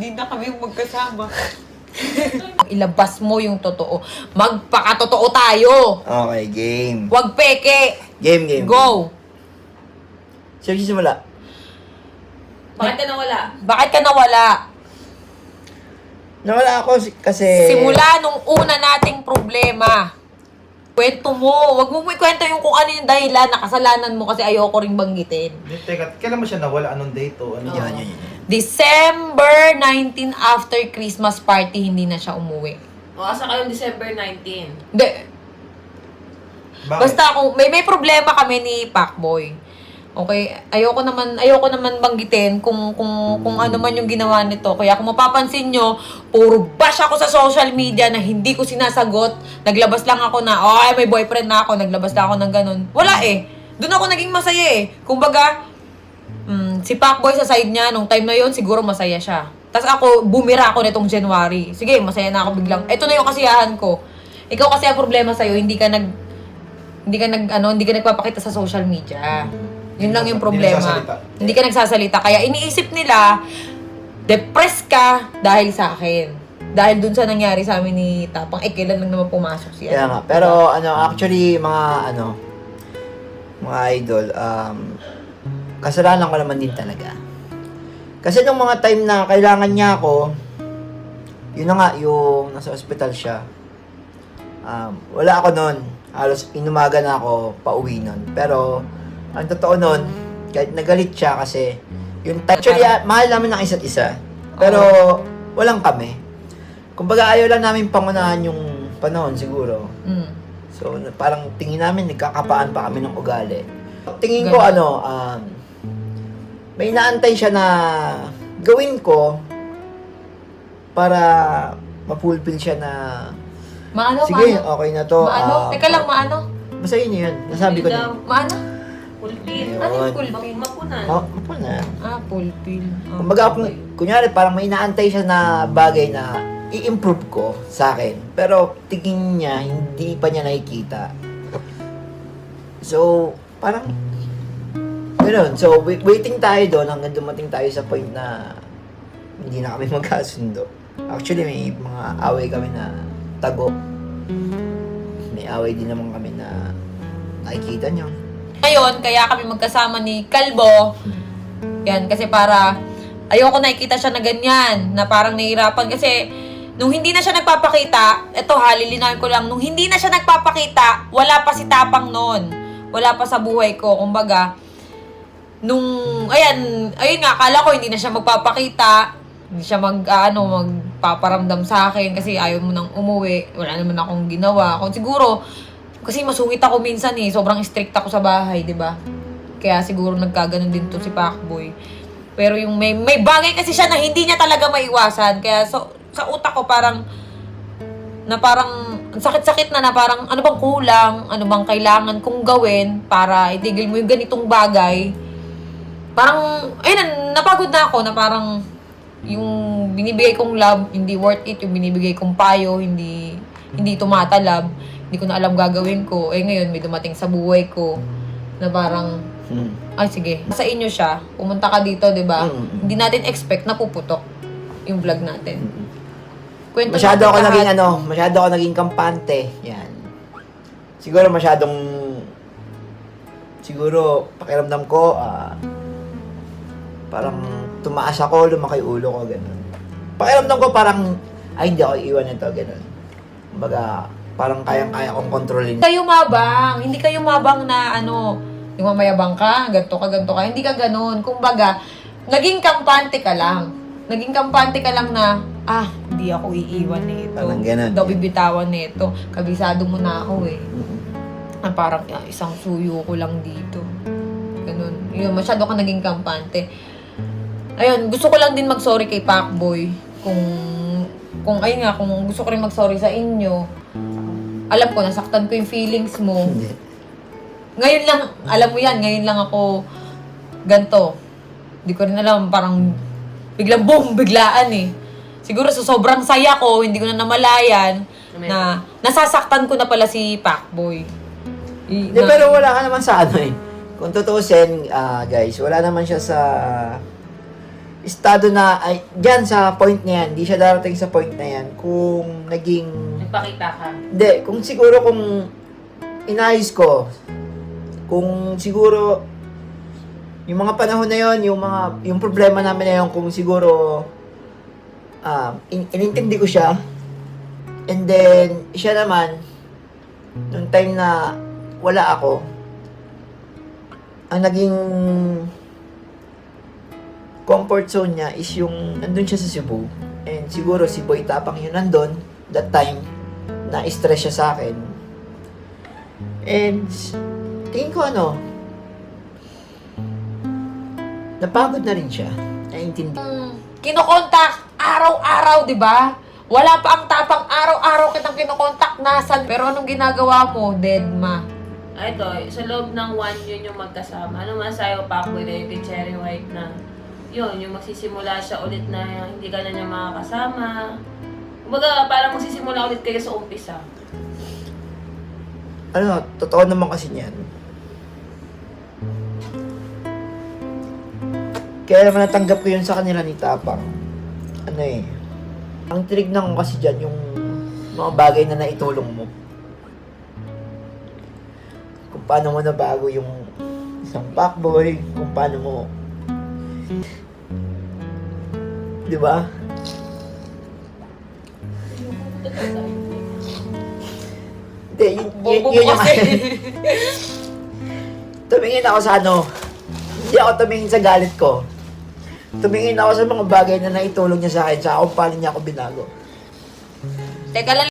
hindi na kami magkasama. Ilabas mo yung totoo. Magpakatotoo tayo. Okay, game. Huwag peke. Game. Go. Sino simula? Bakit ka nawala? Bakit ka nawala? Nawala ako kasi... Simula nung una nating problema. Kwento mo. Huwag mo ikwento yung kung ano yung dahilan na kasalanan mo kasi ayoko ring banggitin. Teka, kailan mo siya nawala? Anong date o ano? Yan. December 19 after Christmas party, hindi na siya umuwi. O, asa kayong December 19? Hindi. Bakit? Basta kung may problema kami ni Pacboy. Okay, ayoko naman banggitin kung ano man yung ginawa nito. Kaya kung mapapansin nyo, puro bash ako sa social media na hindi ko sinasagot. Naglabas lang ako na, may boyfriend na ako. Naglabas lang ako ng ganun. Wala eh. Doon ako naging masaya eh. Kumbaga, si Pacboy sa side niya, nung time na yon siguro masaya siya. Tapos ako, bumira ako nitong January. Sige, masaya na ako biglang. Ito na yung kasiyahan ko. Ikaw kasi ang problema sa'yo, hindi ka nagpapakita sa social media. Yun lang yung problema. Hindi ka nagsasalita. Kaya iniisip nila, depressed ka dahil sa akin. Dahil dun sa nangyari sa amin ni Tapang, kailan lang naman pumasok siya. Kaya nga. Pero actually, mga idol, kasalanan ko naman din talaga. Kasi nung mga time na kailangan niya ako, yun na nga, yung nasa ospital siya. Wala ako nun. Halos inumaga na ako pauwi nun. Pero, ang totoo nun, kahit nagalit siya kasi, yung actually, mahal namin ng isa't isa. Pero, walang kami. Kumbaga, ayaw lang namin pangunahan yung panahon siguro. So, parang tingin namin, nagkakapaan pa kami ng ugali. Tingin ko, may inaantay siya na gawin ko para mapulpil siya na sige, okay na to. Maano? Teka lang, maano? Basahin niyo yun. Nasabi ko na. Maano? Pulpil. Ayun. Ano yung pulpil? Mapunan. Mapunan. Pulpil. Kumbaga, kunyari, parang may inaantay siya na bagay na i-improve ko sa akin. Pero tingin niya, hindi pa niya nakikita. So, parang, gano'n. So, waiting tayo doon hanggang dumating tayo sa point na hindi na kami magkasundo. Actually, may mga away kami na tago. May away din naman kami na nakikita niyo. Ngayon, kaya kami magkasama ni Kalbo. Yan, kasi para ayoko nakikita siya na ganyan, na parang nahihirapan. Kasi nung hindi na siya nagpapakita, eto lilinawin ko lang, nung hindi na siya nagpapakita, wala pa si Tapang noon. Wala pa sa buhay ko. Kumbaga, ayun nga, akala ko hindi na siya magpapakita. Hindi siya magpaparamdam sa akin kasi ayaw mo nang umuwi. Wala naman akong ginawa. Kung siguro, kasi masungit ako minsan eh. Sobrang strict ako sa bahay, di ba? Kaya siguro nagkaganon din to si Pacboy. Pero yung may bagay kasi siya na hindi niya talaga maiwasan. Kaya sa utak ko parang sakit-sakit na parang ano bang kulang, ano bang kailangan kong gawin para itigil mo yung ganitong bagay. Parang, ayun, napagod na ako na parang yung binibigay kong love, hindi worth it. Yung binibigay kong payo, hindi tumatalab. Hindi ko na alam gagawin ko. Ngayon, may dumating sa buhay ko na parang, ay sige, sa inyo siya. Pumunta ka dito, di ba? Hindi natin expect na puputok yung vlog natin. Kwento Masyado natin ako naging kampante. Yan. Siguro pakiramdam ko, parang tumaas ako, lumaki ulo ko, gano'n. Pakiramdam ko parang, hindi ako iiwan nito, gano'n. Kumbaga, parang kayang-kaya kong kontrolin. Hindi kayo mabang na yung mamayabang ka, ganto ka. Hindi ka gano'n. Kumbaga, naging kampante ka lang. Na, hindi ako iiwan nito. Parang ganun. Daw bibitawan nito. Kabisado mo na ako eh. Parang isang suyo ko lang dito. Ganun. Yun, masyado ka naging kampante. Ayun, gusto ko lang din mag-sorry kay Pacboy. Kung gusto ko rin mag-sorry sa inyo. Alam ko, nasaktan ko yung feelings mo. Ngayon lang, alam mo yan, ngayon lang ako ganto. Hindi ko rin alam, parang biglaan eh. Siguro sa sobrang saya ko, hindi ko na namalayan na nasasaktan ko na pala si Pacboy. Pero wala ka naman sa eh. Kung tutuusin, guys, wala naman siya sa estado na, ay, dyan sa point na yan, di siya darating sa point na yan kung naging, Nagpakita ka. hindi, kung siguro kung inayos ko, kung siguro, yung mga panahon na yon, yung problema namin na yon, kung siguro, inintindi ko siya, and then, siya naman, nung time na wala ako, ang naging comfort zone niya is yung nandun siya sa Cebu. And siguro si Boy Tapang yun nandun, that time, na-stress siya sa akin. And tingin ko napagod na rin siya. Naiintindi. Kinokontak araw-araw, di ba? Wala pa ang Tapang, araw-araw kitang kinokontak, nasan? Pero anong ginagawa mo, Deadma? Ito, sa loob ng 1 yun yung magkasama. Ano masayo pa ako na yung kay Cherry White na yun, yung magsisimula siya ulit na hindi ka na niya makakasama. Kumbaga, parang magsisimula ulit kayo sa umpisa. Totoo naman kasi niyan. Kaya naman natanggap ko yun sa kanila ni Tapang. Ang tinignan ko kasi dyan, yung mga bagay na naitulong mo. Kung paano mo nabago yung isang fuckboy, kung paano mo, di ba? Hindi, yun yung tumingin ako sa hindi ako tumingin sa galit ko. Tumingin ako sa mga bagay na naitulong niya sa akin, sa kung paano niya ako binago. Teka lang.